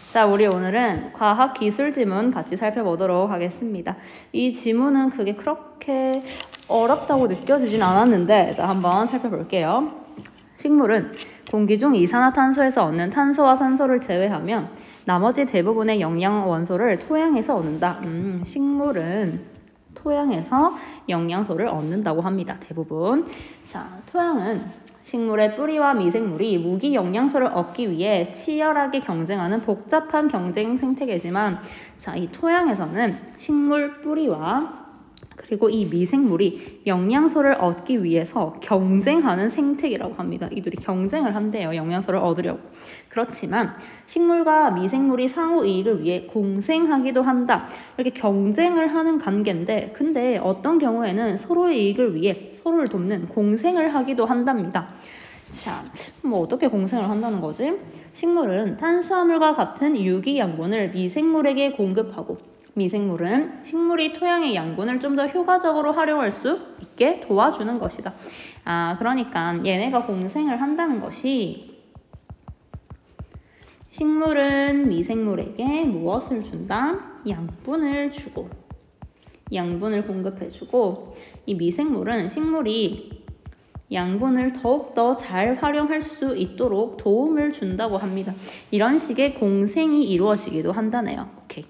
자, 우리 오늘은 과학 기술 지문 같이 살펴보도록 하겠습니다. 이 지문은 그렇게 어렵다고 느껴지진 않았는데, 자, 한번 살펴볼게요. 식물은 공기 중 이산화탄소에서 얻는 탄소와 산소를 제외하면 나머지 대부분의 영양 원소를 토양에서 얻는다. 식물은 토양에서 영양소를 얻는다고 합니다. 대부분. 자, 토양은 식물의 뿌리와 미생물이 무기 영양소를 얻기 위해 치열하게 경쟁하는 복잡한 경쟁 생태계지만, 자, 이 토양에서는 식물 뿌리와 그리고 이 미생물이 영양소를 얻기 위해서 경쟁하는 생태계라고 합니다. 이들이 경쟁을 한대요. 영양소를 얻으려고. 그렇지만 식물과 미생물이 상호 이익을 위해 공생하기도 한다. 이렇게 경쟁을 하는 관계인데, 근데 어떤 경우에는 서로의 이익을 위해 서로를 돕는 공생을 하기도 한답니다. 자, 뭐 어떻게 공생을 한다는 거지? 식물은 탄수화물과 같은 유기 양분을 미생물에게 공급하고, 미생물은 식물이 토양의 양분을 좀 더 효과적으로 활용할 수 있게 도와주는 것이다. 그러니까 얘네가 공생을 한다는 것이, 식물은 미생물에게 무엇을 준다? 양분을 주고, 양분을 공급해주고, 이 미생물은 식물이 양분을 더욱더 잘 활용할 수 있도록 도움을 준다고 합니다. 이런 식의 공생이 이루어지기도 한다네요. 오케이.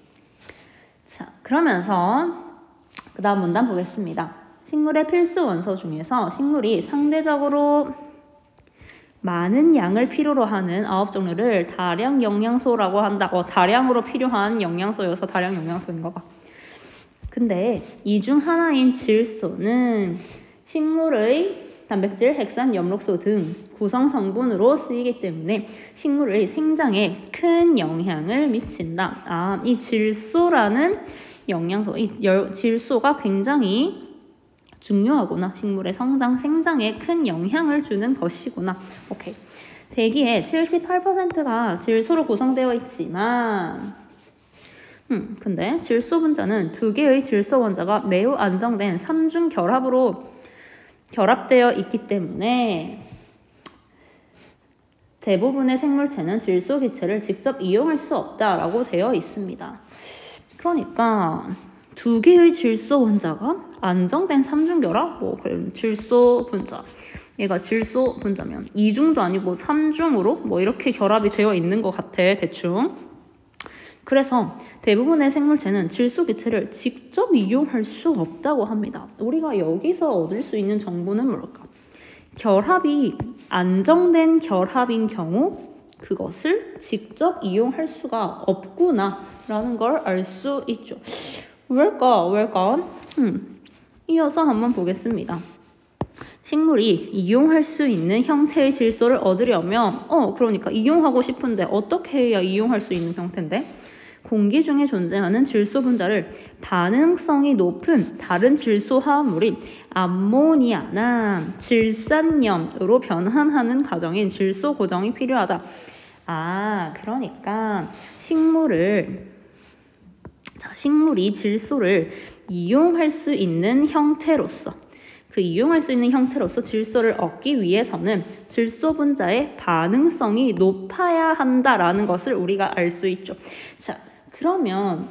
자, 그러면서 그 다음 문단 보겠습니다. 식물의 필수 원소 중에서 식물이 상대적으로 많은 양을 필요로 하는 9종류를 다량 영양소라고 한다. 다량으로 필요한 영양소여서 다량 영양소인가 봐. 근데 이 중 하나인 질소는 식물의 단백질, 핵산, 엽록소 등 구성 성분으로 쓰이기 때문에 식물의 생장에 큰 영향을 미친다. 이 질소라는 영양소, 이 질소가 굉장히 중요하구나. 식물의 성장, 생장에 큰 영향을 주는 것이구나. 오케이. 대기의 78%가 질소로 구성되어 있지만, 근데 질소 분자는 2개의 질소 원자가 매우 안정된 3중 결합으로 결합되어 있기 때문에 대부분의 생물체는 질소 기체를 직접 이용할 수 없다라고 되어 있습니다. 그러니까 2개의 질소 원자가 안정된 3중 결합? 질소 분자. 얘가 질소 분자면 2중도 아니고 3중으로 이렇게 결합이 되어 있는 것 같아, 대충. 그래서 대부분의 생물체는 질소 기체를 직접 이용할 수 없다고 합니다. 우리가 여기서 얻을 수 있는 정보는 뭘까? 결합이 안정된 결합인 경우 그것을 직접 이용할 수가 없구나 라는 걸 알 수 있죠. 왜일까? 이어서 한번 보겠습니다. 식물이 이용할 수 있는 형태의 질소를 얻으려면 그러니까 이용하고 싶은데 어떻게 해야 이용할 수 있는 형태인데? 공기 중에 존재하는 질소 분자를 반응성이 높은 다른 질소 화합물인 암모니아나 질산염으로 변환하는 과정인 질소 고정이 필요하다. 그러니까 식물이 질소를 이용할 수 있는 형태로서, 이용할 수 있는 형태로서 질소를 얻기 위해서는 질소 분자의 반응성이 높아야 한다라는 것을 우리가 알 수 있죠. 자, 그러면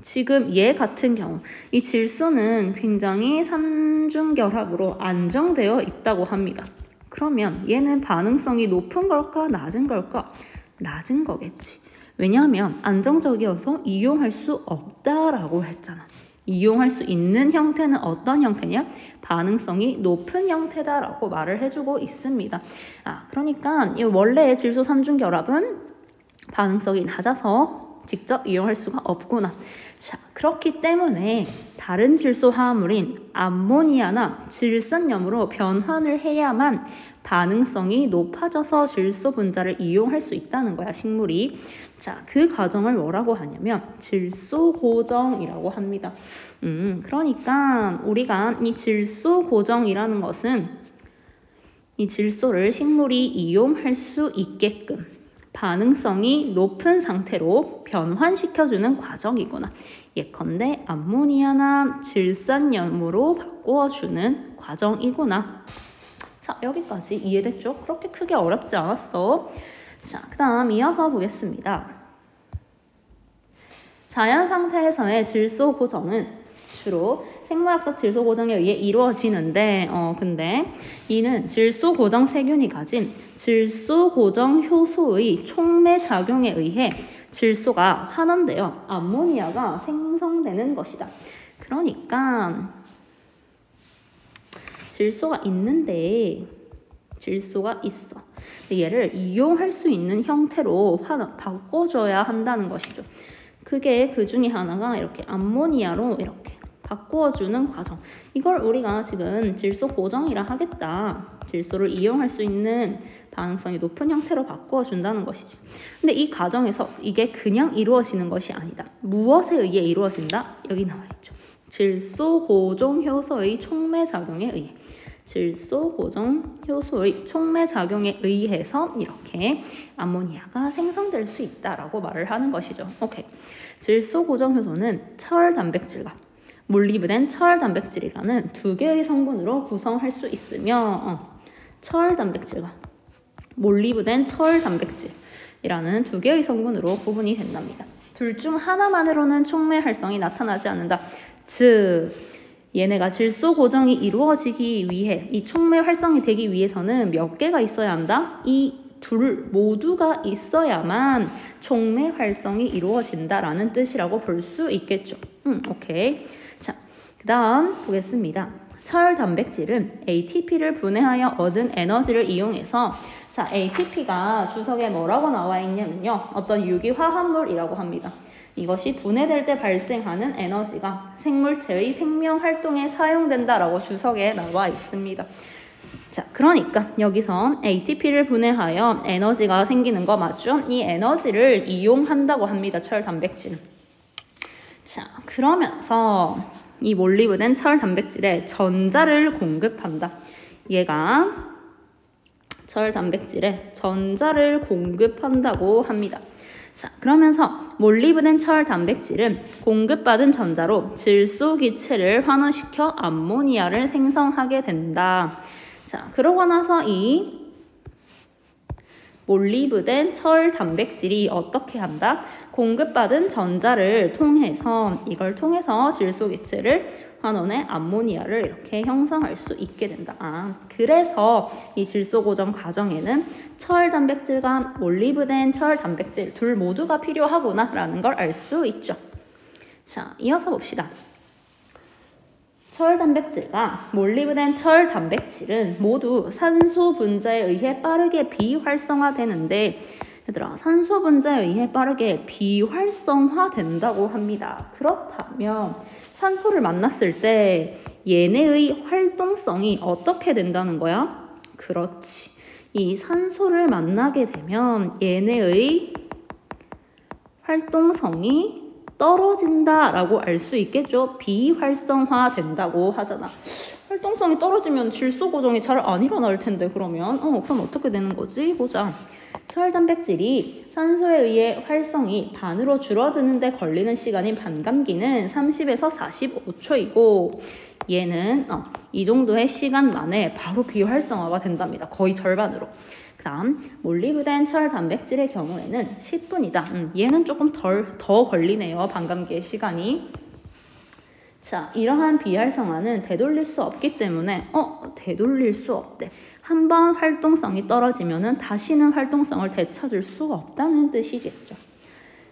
지금 얘 같은 경우 이 질소는 굉장히 3중 결합으로 안정되어 있다고 합니다. 그러면 얘는 반응성이 높은 걸까? 낮은 걸까? 낮은 거겠지. 왜냐하면 안정적이어서 이용할 수 없다라고 했잖아. 이용할 수 있는 형태는 어떤 형태냐? 반응성이 높은 형태다라고 말을 해주고 있습니다. 그러니까 이 원래의 질소 3중 결합은 반응성이 낮아서 직접 이용할 수가 없구나. 자, 그렇기 때문에 다른 질소 화합물인 암모니아나 질산염으로 변환을 해야만 반응성이 높아져서 질소 분자를 이용할 수 있다는 거야, 식물이. 자, 그 과정을 뭐라고 하냐면 질소 고정이라고 합니다. 그러니까 우리가 이 질소 고정이라는 것은 이 질소를 식물이 이용할 수 있게끔 반응성이 높은 상태로 변환시켜주는 과정이구나. 예컨대 암모니아나 질산염으로 바꿔주는 과정이구나. 자, 여기까지 이해됐죠? 그렇게 크게 어렵지 않았어. 자, 그 다음 이어서 보겠습니다. 자연 상태에서의 질소 고정은 주로 생물학적 질소 고정에 의해 이루어지는데 근데 이는 질소 고정 세균이 가진 질소 고정 효소의 촉매 작용에 의해 질소가 환원되어 암모니아가 생성되는 것이다. 그러니까 질소가 있는데 질소가 있어. 얘를 이용할 수 있는 형태로 바꿔줘야 한다는 것이죠. 그게 그 중에 하나가 이렇게 암모니아로 이렇게 바꾸어주는 과정. 이걸 우리가 지금 질소 고정이라 하겠다. 질소를 이용할 수 있는 반응성이 높은 형태로 바꾸어준다는 것이지. 근데 이 과정에서 이게 그냥 이루어지는 것이 아니다. 무엇에 의해 이루어진다? 여기 나와 있죠. 질소 고정 효소의 촉매 작용에 의해. 질소 고정 효소의 촉매 작용에 의해서 이렇게 암모니아가 생성될 수 있다라고 말을 하는 것이죠. 오케이. 질소 고정 효소는 철 단백질과 몰리브덴 철 단백질이라는 두 개의 성분으로 구성할 수 있으며 철 단백질과 몰리브덴 철 단백질이라는 두 개의 성분으로 구분이 된답니다. 둘 중 하나만으로는 촉매 활성이 나타나지 않는다. 즉 얘네가 질소 고정이 이루어지기 위해 이 촉매 활성이 되기 위해서는 몇 개가 있어야 한다? 이 둘 모두가 있어야만 촉매 활성이 이루어진다라는 뜻이라고 볼 수 있겠죠. 오케이. 자, 그 다음 보겠습니다. 철 단백질은 ATP를 분해하여 얻은 에너지를 이용해서 자, ATP가 주석에 뭐라고 나와 있냐면요. 어떤 유기화합물이라고 합니다. 이것이 분해될 때 발생하는 에너지가 생물체의 생명 활동에 사용된다라고 주석에 나와 있습니다. 자, 그러니까 여기서 ATP를 분해하여 에너지가 생기는 거 맞죠? 이 에너지를 이용한다고 합니다. 철 단백질은. 자, 그러면서 이 몰리브덴 철 단백질에 전자를 공급한다. 얘가 철 단백질에 전자를 공급한다고 합니다. 자, 그러면서 몰리브덴 철 단백질은 공급받은 전자로 질소 기체를 환원시켜 암모니아를 생성하게 된다. 자, 그러고 나서 이 몰리브덴 철 단백질이 어떻게 한다? 공급받은 전자를 통해서 이걸 통해서 질소 기체를 환원해 암모니아를 이렇게 형성할 수 있게 된다. 그래서 이 질소 고정 과정에는 철 단백질과 몰리브덴 철 단백질 둘 모두가 필요하구나 라는 걸 알 수 있죠. 자, 이어서 봅시다. 철 단백질과 몰리브덴 철 단백질은 모두 산소 분자에 의해 빠르게 비활성화되는데 얘들아, 산소 분자에 의해 빠르게 비활성화된다고 합니다. 그렇다면 산소를 만났을 때 얘네의 활동성이 어떻게 된다는 거야? 그렇지. 이 산소를 만나게 되면 얘네의 활동성이 떨어진다라고 알 수 있겠죠. 비활성화된다고 하잖아. 활동성이 떨어지면 질소 고정이 잘 안 일어날 텐데 그러면 그럼 어떻게 되는 거지? 보자. 철 단백질이 산소에 의해 활성이 반으로 줄어드는데 걸리는 시간인 반감기는 30에서 45초이고 얘는 이 정도의 시간 만에 바로 비활성화가 된답니다. 거의 절반으로. 그 다음 몰리브덴 철 단백질의 경우에는 10분이다. 얘는 조금 더 걸리네요. 반감기의 시간이. 자, 이러한 비활성화는 되돌릴 수 없기 때문에 되돌릴 수 없대. 한번 활동성이 떨어지면은 다시는 활동성을 되찾을 수 없다는 뜻이겠죠.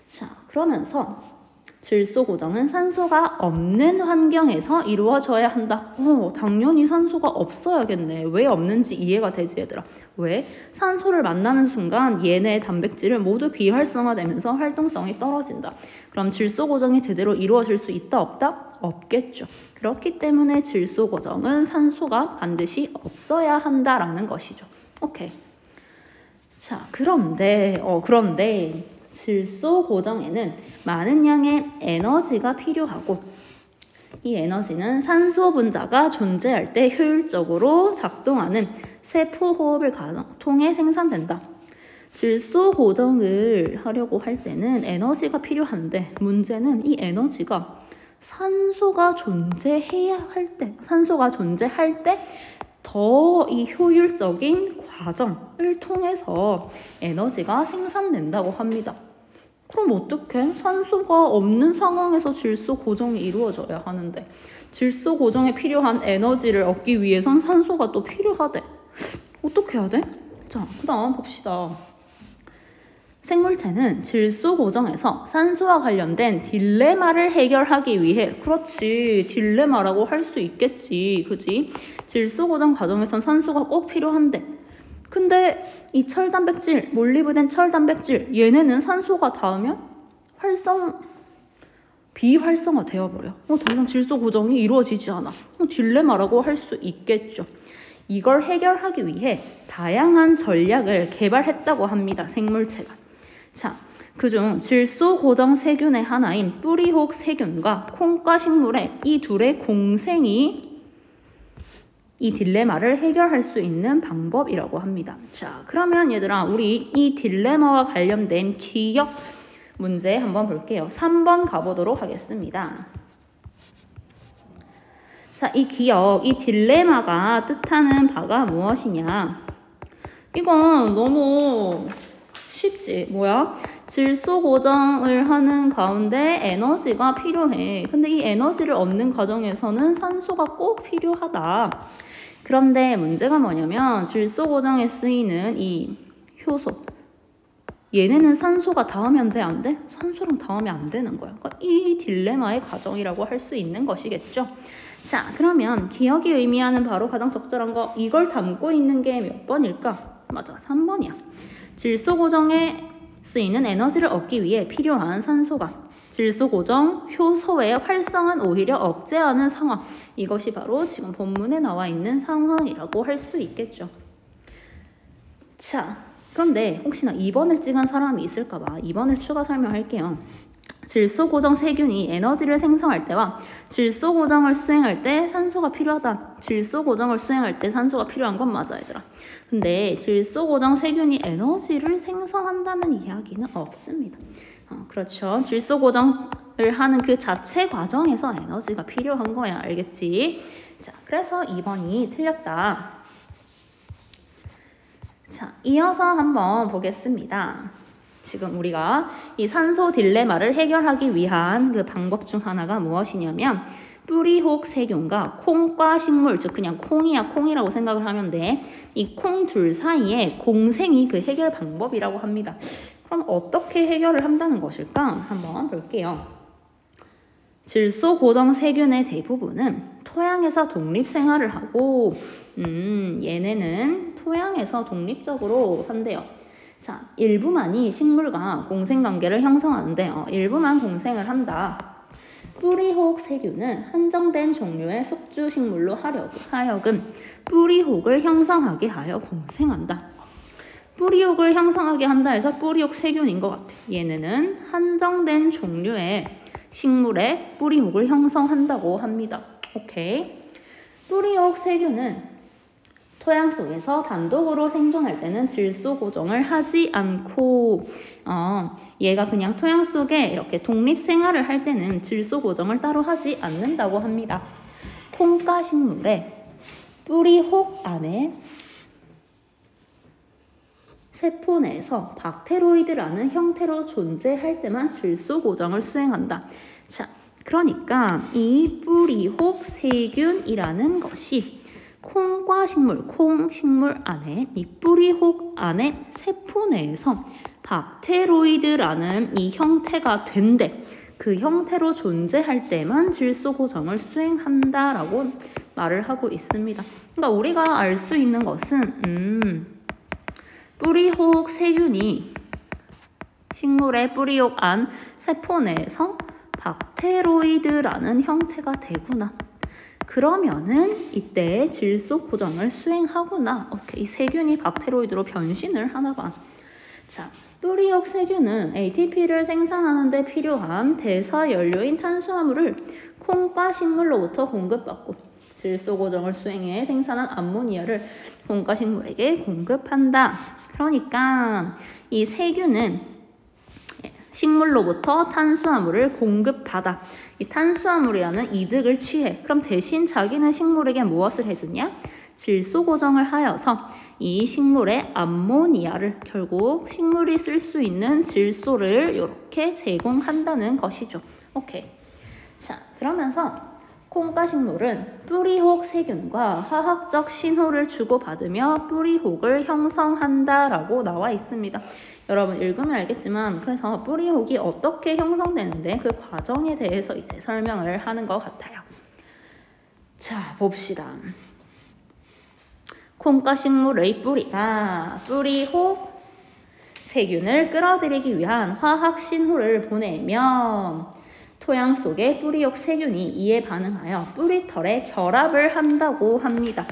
자, 그러면서 질소 고정은 산소가 없는 환경에서 이루어져야 한다. 당연히 산소가 없어야겠네. 왜 없는지 이해가 되지 얘들아. 왜? 산소를 만나는 순간 얘네 단백질은 모두 비활성화되면서 활동성이 떨어진다. 그럼 질소 고정이 제대로 이루어질 수 있다 없다? 없겠죠. 그렇기 때문에 질소 고정은 산소가 반드시 없어야 한다라는 것이죠. 오케이. 자, 그런데 질소 고정에는 많은 양의 에너지가 필요하고 이 에너지는 산소 분자가 존재할 때 효율적으로 작동하는 세포 호흡을 통해 생산된다. 질소 고정을 하려고 할 때는 에너지가 필요한데 문제는 이 에너지가 산소가 존재할 때 더 이 효율적인 과정을 통해서 에너지가 생산된다고 합니다. 그럼 어떡해? 산소가 없는 상황에서 질소 고정이 이루어져야 하는데 질소 고정에 필요한 에너지를 얻기 위해선 산소가 또 필요하대. 어떻게 해야 돼? 자, 그 다음 봅시다. 생물체는 질소 고정에서 산소와 관련된 딜레마를 해결하기 위해, 그렇지, 딜레마라고 할 수 있겠지, 그지? 질소 고정 과정에선 산소가 꼭 필요한데, 근데 이 철단백질, 몰리브덴 철단백질, 얘네는 산소가 닿으면 비활성화 되어버려. 더 이상 질소 고정이 이루어지지 않아. 딜레마라고 할 수 있겠죠. 이걸 해결하기 위해 다양한 전략을 개발했다고 합니다, 생물체가. 자, 그중 질소 고정 세균의 하나인 뿌리혹 세균과 콩과 식물의 이 둘의 공생이 이 딜레마를 해결할 수 있는 방법이라고 합니다. 자, 그러면 얘들아, 우리 이 딜레마와 관련된 기억 문제 한번 볼게요. 3번 가보도록 하겠습니다. 자, 이 기억, 이 딜레마가 뜻하는 바가 무엇이냐? 이건 너무 쉽지. 뭐야? 질소 고정을 하는 가운데 에너지가 필요해. 근데 이 에너지를 얻는 과정에서는 산소가 꼭 필요하다. 그런데 문제가 뭐냐면 질소 고정에 쓰이는 이 효소, 얘네는 산소가 닿으면 돼? 안 돼? 산소랑 닿으면 안 되는 거야. 그러니까 이 딜레마의 과정이라고 할 수 있는 것이겠죠. 자, 그러면 기억이 의미하는 바로 가장 적절한 거, 이걸 담고 있는 게 몇 번일까? 맞아, 3번이야. 질소 고정에 쓰이는 에너지를 얻기 위해 필요한 산소가 질소 고정 효소의 활성은 오히려 억제하는 상황. 이것이 바로 지금 본문에 나와 있는 상황이라고 할 수 있겠죠. 자, 그런데 혹시나 2번을 찍은 사람이 있을까 봐 2번을 추가 설명할게요. 질소 고정 세균이 에너지를 생성할 때와 질소 고정을 수행할 때 산소가 필요하다. 질소 고정을 수행할 때 산소가 필요한 건 맞아, 얘들아. 근데 질소 고정 세균이 에너지를 생성한다는 이야기는 없습니다. 그렇죠. 질소 고정을 하는 그 자체 과정에서 에너지가 필요한 거야. 알겠지? 자, 그래서 2번이 틀렸다. 자, 이어서 한번 보겠습니다. 지금 우리가 이 산소 딜레마를 해결하기 위한 그 방법 중 하나가 무엇이냐면 뿌리혹 세균과 콩과 식물, 즉 그냥 콩이야 콩이라고 생각을 하면 돼. 이 콩 둘 사이에 공생이 그 해결 방법이라고 합니다. 그럼 어떻게 해결을 한다는 것일까? 한번 볼게요. 질소 고정 세균의 대부분은 토양에서 독립 생활을 하고 얘네는 토양에서 독립적으로 산대요. 자, 일부만이 식물과 공생관계를 형성하는데 일부만 공생을 한다. 뿌리혹 세균은 한정된 종류의 숙주식물로 하여금 뿌리혹을 형성하게 하여 공생한다. 뿌리혹을 형성하게 한다 해서 뿌리혹 세균인 것 같아. 얘네는 한정된 종류의 식물의 뿌리혹을 형성한다고 합니다. 오케이. 뿌리혹 세균은 토양 속에서 단독으로 생존할 때는 질소 고정을 하지 않고 얘가 그냥 토양 속에 이렇게 독립 생활을 할 때는 질소 고정을 따로 하지 않는다고 합니다. 콩과 식물의 뿌리혹 안에 세포 내에서 박테로이드라는 형태로 존재할 때만 질소 고정을 수행한다. 자, 그러니까 이 뿌리혹 세균이라는 것이 콩과 식물, 콩식물 안에 이 뿌리혹 안에 세포 내에서 박테로이드라는 이 형태가 된대. 그 형태로 존재할 때만 질소 고정을 수행한다라고 말을 하고 있습니다. 그러니까 우리가 알 수 있는 것은 뿌리혹 세균이 식물의 뿌리혹 안 세포 내에서 박테로이드라는 형태가 되구나. 그러면은 이때 질소 고정을 수행하구나. 오케이, 이 세균이 박테로이드로 변신을 하나 봐. 자, 뿌리혹 세균은 ATP를 생산하는 데 필요한 대사 연료인 탄수화물을 콩과 식물로부터 공급받고 질소 고정을 수행해 생산한 암모니아를 콩과 식물에게 공급한다. 그러니까 이 세균은 식물로부터 탄수화물을 공급받아. 이 탄수화물이라는 이득을 취해. 그럼 대신 자기는 식물에게 무엇을 해주냐? 질소 고정을 하여서 이 식물의 암모니아를 결국 식물이 쓸 수 있는 질소를 이렇게 제공한다는 것이죠. 오케이. 자, 그러면서 콩가 식물은 뿌리혹 세균과 화학적 신호를 주고받으며 뿌리혹을 형성한다라고 나와 있습니다. 여러분 읽으면 알겠지만 그래서 뿌리혹이 어떻게 형성되는데 그 과정에 대해서 이제 설명을 하는 것 같아요. 자, 봅시다. 콩가 식물의 뿌리가 뿌리혹 세균을 끌어들이기 위한 화학 신호를 보내면 토양 속의 뿌리혹 세균이 이에 반응하여 뿌리털에 결합을 한다고 합니다.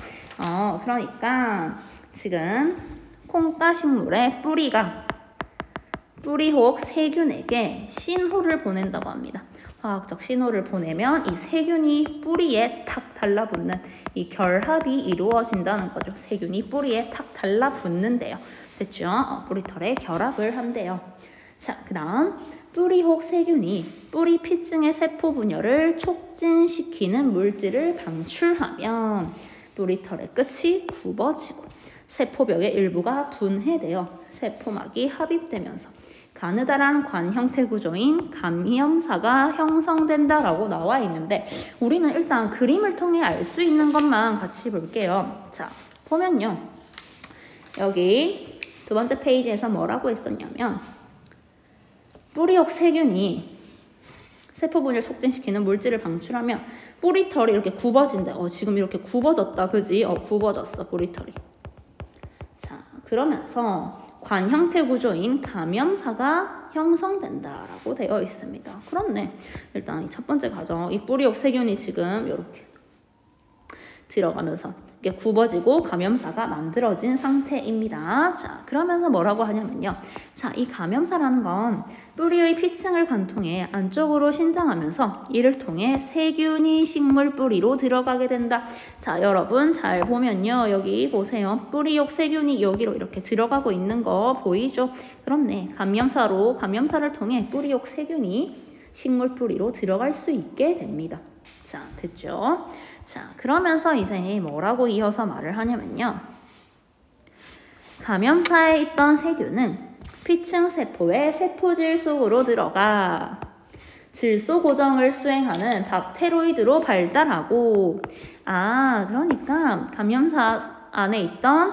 그러니까 지금 콩가 식물의 뿌리가 뿌리혹 세균에게 신호를 보낸다고 합니다. 화학적 신호를 보내면 이 세균이 뿌리에 탁 달라붙는 이 결합이 이루어진다는 거죠. 세균이 뿌리에 탁 달라붙는데요. 됐죠? 뿌리털에 결합을 한대요. 자, 그 다음 뿌리혹 세균이 뿌리 피층의 세포 분열을 촉진시키는 물질을 방출하면 뿌리털의 끝이 굽어지고 세포벽의 일부가 분해되어 세포막이 합입되면서 가느다란 관 형태 구조인 감염사가 형성된다라고 나와 있는데 우리는 일단 그림을 통해 알 수 있는 것만 같이 볼게요. 자, 보면요. 여기 두 번째 페이지에서 뭐라고 했었냐면 뿌리혹 세균이 세포 분열 촉진시키는 물질을 방출하면 뿌리털이 이렇게 굽어진대. 지금 이렇게 굽어졌다. 그지? 굽어졌어. 뿌리털이. 자, 그러면서 관 형태 구조인 감염사가 형성된다라고 되어 있습니다. 그렇네. 일단 이 첫 번째 과정, 이 뿌리혹 세균이 지금 이렇게 들어가면서 이게 굽어지고 감염사가 만들어진 상태입니다. 자, 그러면서 뭐라고 하냐면요. 자, 이 감염사라는 건 뿌리의 피층을 관통해 안쪽으로 신장하면서 이를 통해 세균이 식물 뿌리로 들어가게 된다. 자, 여러분 잘 보면요. 여기 보세요. 뿌리혹 세균이 여기로 이렇게 들어가고 있는 거 보이죠? 그렇네. 감염사를 통해 뿌리혹 세균이 식물 뿌리로 들어갈 수 있게 됩니다. 자, 됐죠? 자, 그러면서 이제 뭐라고 이어서 말을 하냐면요. 감염사에 있던 세균은 피층 세포의 세포질 속으로 들어가 질소 고정을 수행하는 박테로이드로 발달하고 그러니까 감염사 안에 있던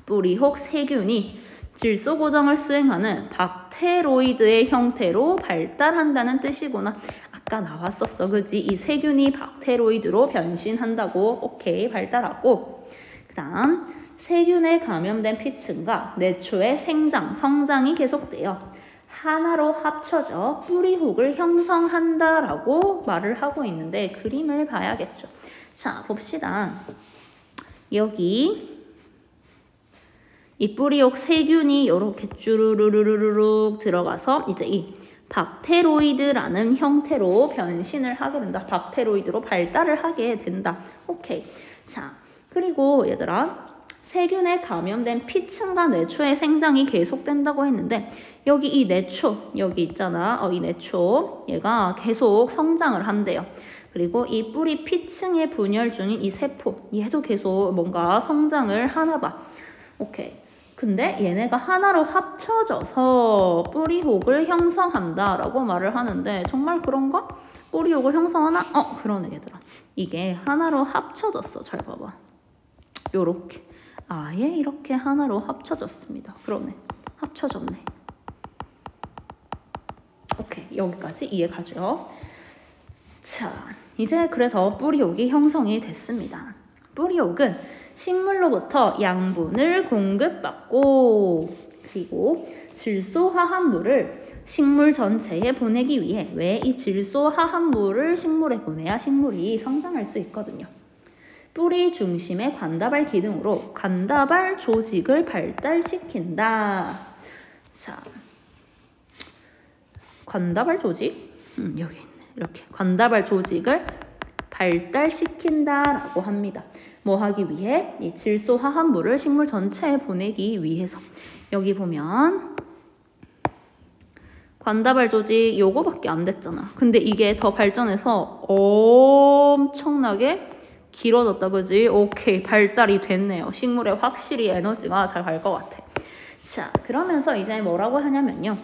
뿌리혹 세균이 질소 고정을 수행하는 박테로이드의 형태로 발달한다는 뜻이구나. 아까 나왔었어. 그지? 이 세균이 박테로이드로 변신한다고. 오케이. 발달하고. 그 다음 세균에 감염된 피층과 내초의 성장이 계속되어 하나로 합쳐져 뿌리혹을 형성한다라고 말을 하고 있는데 그림을 봐야겠죠. 자, 봅시다. 여기 이 뿌리혹 세균이 이렇게 쭈루루루루룩 들어가서 이제 이 박테로이드라는 형태로 변신을 하게 된다. 박테로이드로 발달을 하게 된다. 오케이. 자, 그리고 얘들아, 세균에 감염된 피층과 내초의 생장이 계속된다고 했는데 여기 이 내초, 여기 있잖아. 이 내초, 얘가 계속 성장을 한대요. 그리고 이 뿌리 피층의 분열 중인 이 세포, 얘도 계속 뭔가 성장을 하나 봐. 오케이. 근데 얘네가 하나로 합쳐져서 뿌리혹을 형성한다라고 말을 하는데 정말 그런가? 뿌리혹을 형성하나? 그러네 얘들아. 이게 하나로 합쳐졌어. 잘 봐봐. 요렇게. 아예 이렇게 하나로 합쳐졌습니다. 그러네. 합쳐졌네. 오케이. 여기까지 이해가죠? 자, 이제 그래서 뿌리혹이 형성이 됐습니다. 뿌리혹은 식물로부터 양분을 공급받고 그리고 질소 화합물을 식물 전체에 보내기 위해 왜 이 질소 화합물을 식물에 보내야 식물이 성장할 수 있거든요. 뿌리 중심의 관다발 기능으로 관다발 조직을 발달시킨다. 자, 관다발 조직? 여기 있네. 이렇게 관다발 조직을 발달시킨다라고 합니다. 뭐 하기 위해? 이 질소 화합물을 식물 전체에 보내기 위해서. 여기 보면 관다발 조직 요거밖에 안 됐잖아. 근데 이게 더 발전해서 엄청나게 길어졌다, 그지? 오케이, 발달이 됐네요. 식물에 확실히 에너지가 잘 갈 것 같아. 자, 그러면서 이제 뭐라고 하냐면요.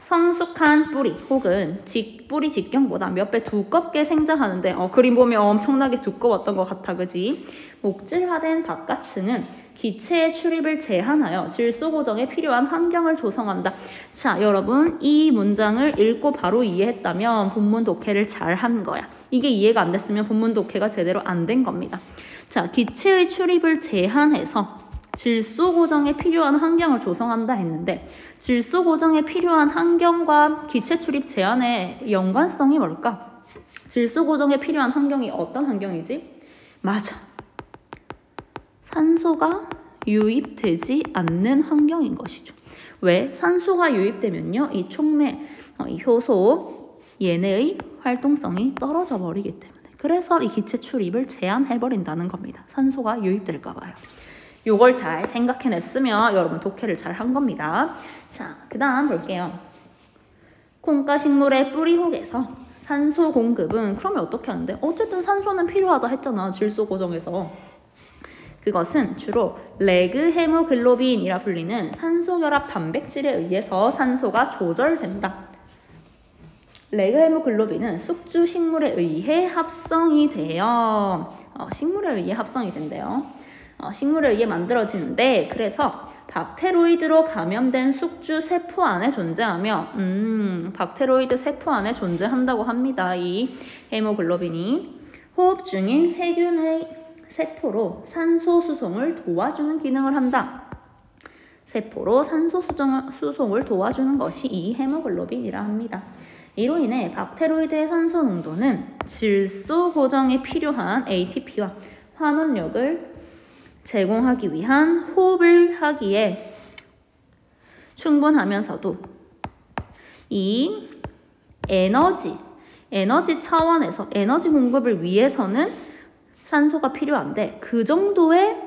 성숙한 뿌리 혹은 뿌리 직경보다 몇 배 두껍게 생장하는데 그림 보면 엄청나게 두꺼웠던 것 같아, 그지? 목질화된 바깥층은 기체의 출입을 제한하여 질소 고정에 필요한 환경을 조성한다. 자, 여러분 이 문장을 읽고 바로 이해했다면 본문 독해를 잘 한 거야. 이게 이해가 안 됐으면 본문 독해가 제대로 안 된 겁니다. 자, 기체의 출입을 제한해서 질소 고정에 필요한 환경을 조성한다 했는데 질소 고정에 필요한 환경과 기체 출입 제한의 연관성이 뭘까? 질소 고정에 필요한 환경이 어떤 환경이지? 맞아. 산소가 유입되지 않는 환경인 것이죠. 왜? 산소가 유입되면요. 이 촉매, 이 효소, 얘네의 활동성이 떨어져 버리기 때문에. 그래서 이 기체 출입을 제한해버린다는 겁니다. 산소가 유입될까 봐요. 요걸 잘 생각해냈으면 여러분 독해를 잘 한 겁니다. 자, 그 다음 볼게요. 콩가 식물의 뿌리혹에서 산소 공급은 그러면 어떻게 하는데? 어쨌든 산소는 필요하다 했잖아. 질소 고정에서. 그것은 주로 레그 헤모글로빈이라 불리는 산소결합 단백질에 의해서 산소가 조절된다. 레그 헤모글로빈은 숙주 식물에 의해 합성이 돼요. 식물에 의해 합성이 된대요. 식물에 의해 만들어지는데 그래서 박테로이드로 감염된 숙주 세포 안에 존재하며 박테로이드 세포 안에 존재한다고 합니다. 이 헤모글로빈이 호흡 중인 세균의 세포로 산소 수송을 도와주는 기능을 한다. 세포로 산소 수송을 도와주는 것이 이 헤모글로빈이라 합니다. 이로 인해 박테로이드의 산소 농도는 질소 고정에 필요한 ATP와 환원력을 제공하기 위한 호흡을 하기에 충분하면서도 이 에너지 차원에서 에너지 공급을 위해서는 산소가 필요한데 그 정도의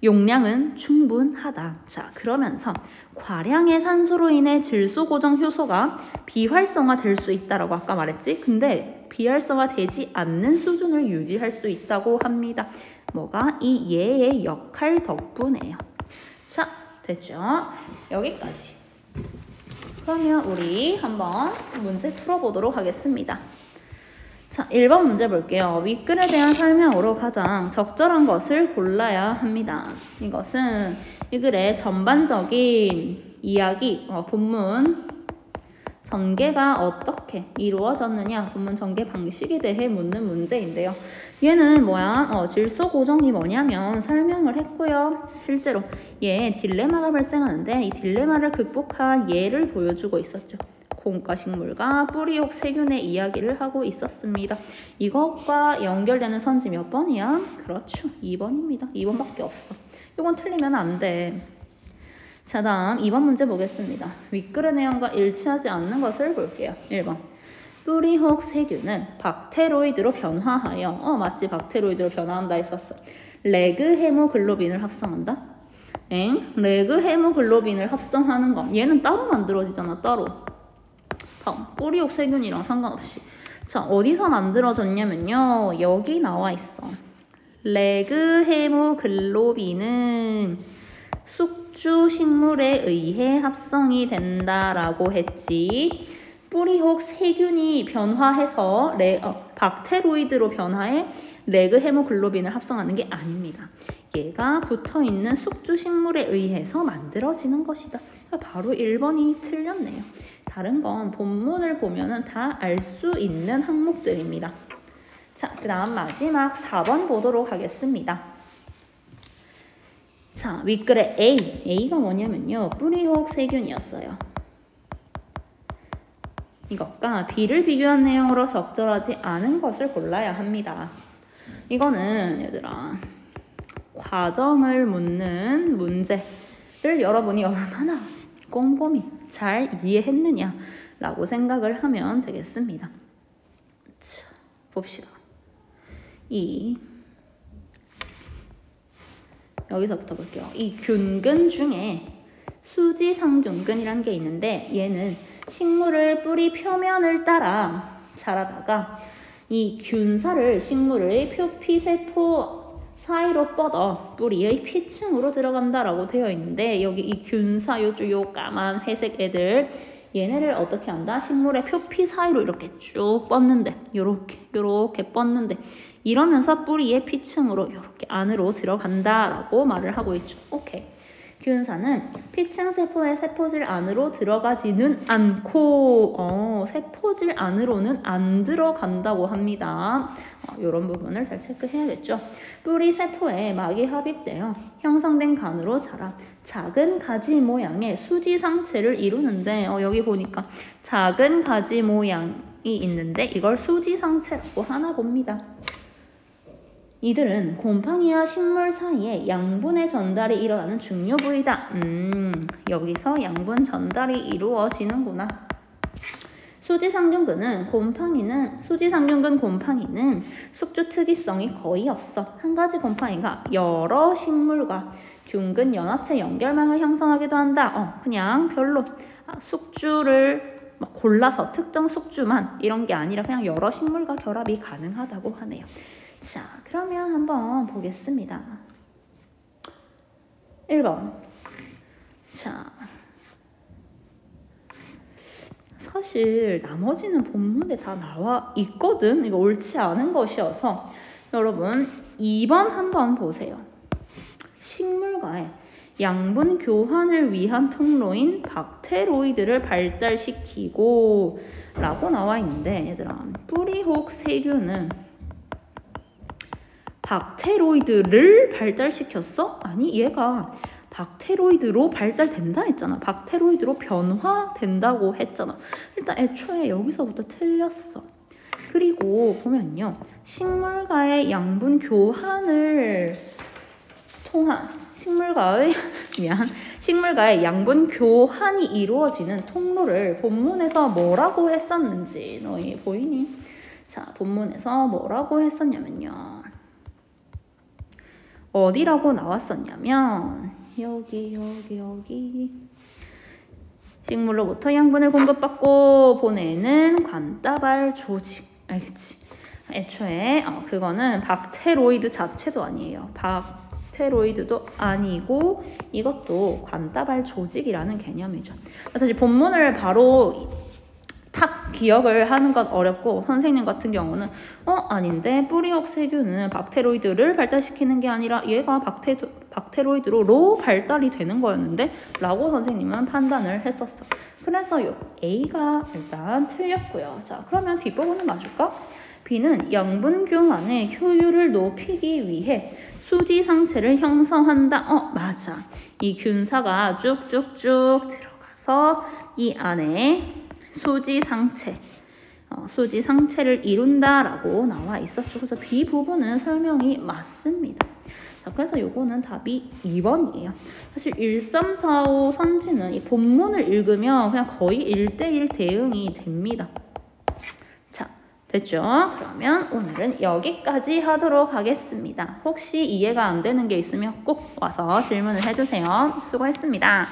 용량은 충분하다. 자, 그러면서 과량의 산소로 인해 질소 고정 효소가 비활성화 될 수 있다라고 아까 말했지? 근데 비활성화 되지 않는 수준을 유지할 수 있다고 합니다. 뭐가? 이 얘의 역할 덕분에요. 자, 됐죠? 여기까지. 그러면 우리 한번 문제 풀어보도록 하겠습니다. 자, 1번 문제 볼게요. 윗글에 대한 설명으로 가장 적절한 것을 골라야 합니다. 이것은 이 글의 전반적인 이야기, 본문 전개가 어떻게 이루어졌느냐, 본문 전개 방식에 대해 묻는 문제인데요. 얘는 뭐야? 질소 고정이 뭐냐면 설명을 했고요. 실제로 얘 딜레마가 발생하는데 이 딜레마를 극복한 예를 보여주고 있었죠. 콩가 식물과 뿌리옥 세균의 이야기를 하고 있었습니다. 이것과 연결되는 선지 몇 번이야? 그렇죠. 2번입니다. 2번밖에 없어. 이건 틀리면 안 돼. 자, 다음 2번 문제 보겠습니다. 윗글의 내용과 일치하지 않는 것을 볼게요. 1번. 뿌리혹 세균은 박테로이드로 변화하여 맞지? 박테로이드로 변화한다 했었어. 레그 헤모글로빈을 합성한다? 레그 헤모글로빈을 합성하는 거. 얘는 따로 만들어지잖아. 따로. 뿌리옥 세균이랑 상관없이. 자, 어디서 만들어졌냐면요. 여기 나와 있어. 레그 헤모글로빈은 숙주 식물에 의해 합성이 된다라고 했지. 뿌리혹 세균이 변화해서 박테로이드로 변화해 레그 헤모글로빈을 합성하는 게 아닙니다. 얘가 붙어있는 숙주 식물에 의해서 만들어지는 것이다. 바로 1번이 틀렸네요. 다른 건 본문을 보면은 다 알 수 있는 항목들입니다. 자, 그 다음 마지막 4번 보도록 하겠습니다. 자, 윗글에 A가 뭐냐면요. 뿌리혹 세균이었어요. 이것과 B를 비교한 내용으로 적절하지 않은 것을 골라야 합니다. 이거는 얘들아 과정을 묻는 문제를 여러분이 얼마나 꼼꼼히 잘 이해했느냐라고 생각을 하면 되겠습니다. 자, 봅시다. 여기서부터 볼게요. 이 균근 중에 수지상균근이라는 게 있는데 얘는 식물의 뿌리 표면을 따라 자라다가 이 균사를 식물의 표피세포 사이로 뻗어 뿌리의 피층으로 들어간다라고 되어 있는데 여기 이 균사 요쪽 요 까만 회색 애들 얘네를 어떻게 한다? 식물의 표피 사이로 이렇게 쭉 뻗는데 요렇게 뻗는데 이러면서 뿌리의 피층으로 이렇게 안으로 들어간다라고 말을 하고 있죠. 오케이. 균사는 피층 세포의 세포질 안으로 들어가지는 않고 세포질 안으로는 안 들어간다고 합니다. 이런 부분을 잘 체크해야겠죠. 뿌리 세포에 막이 합입되어 형성된 간으로 자라 작은 가지 모양의 수지 상체를 이루는데 여기 보니까 작은 가지 모양이 있는데 이걸 수지 상체라고 하나 봅니다. 이들은 곰팡이와 식물 사이에 양분의 전달이 일어나는 중요 부위다. 여기서 양분 전달이 이루어지는구나. 수지상균근 곰팡이는 숙주 특이성이 거의 없어. 한 가지 곰팡이가 여러 식물과 균근 연합체 연결망을 형성하기도 한다. 그냥 별로 숙주를 막 골라서 특정 숙주만 이런 게 아니라 그냥 여러 식물과 결합이 가능하다고 하네요. 자, 그러면 한번 보겠습니다. 1번. 자, 사실 나머지는 본문에 다 나와 있거든. 이거 옳지 않은 것이어서 여러분 2번 한번 보세요. 식물과의 양분 교환을 위한 통로인 박테로이드를 발달시키고 라고 나와 있는데 얘들아 뿌리혹 세균은 박테로이드를 발달시켰어? 아니 얘가 박테로이드로 발달된다 했잖아. 박테로이드로 변화된다고 했잖아. 일단 애초에 여기서부터 틀렸어. 그리고 보면요. 식물과의 양분 교환을 통한 식물과의 양분 교환이 이루어지는 통로를 본문에서 뭐라고 했었는지 너희 보이니? 자, 본문에서 뭐라고 했었냐면요. 어디라고 나왔었냐면 여기 식물로부터 양분을 공급받고 보내는 관따발 조직. 알겠지? 애초에 그거는 박테로이드 자체도 아니에요. 박테로이드도 아니고 이것도 관따발 조직이라는 개념이죠. 사실 본문을 바로 탁 기억을 하는 건 어렵고 선생님 같은 경우는 아닌데 뿌리혹 세균은 박테로이드를 발달시키는 게 아니라 얘가 박테로이드로 발달이 되는 거였는데 라고 선생님은 판단을 했었어. 그래서 요 A가 일단 틀렸고요. 자, 그러면 뒷부분은 맞을까? B는 양분 교환의 효율을 높이기 위해 수지 상체를 형성한다. 맞아. 이 균사가 쭉쭉쭉 들어가서 이 안에 수지 상체를 이룬다라고 나와 있었죠. 그래서 B 부분은 설명이 맞습니다. 자, 그래서 요거는 답이 2번이에요. 사실 1, 3, 4, 5 선지는 이 본문을 읽으면 그냥 거의 1대1 대응이 됩니다. 자, 됐죠? 그러면 오늘은 여기까지 하도록 하겠습니다. 혹시 이해가 안 되는 게 있으면 꼭 와서 질문을 해주세요. 수고했습니다.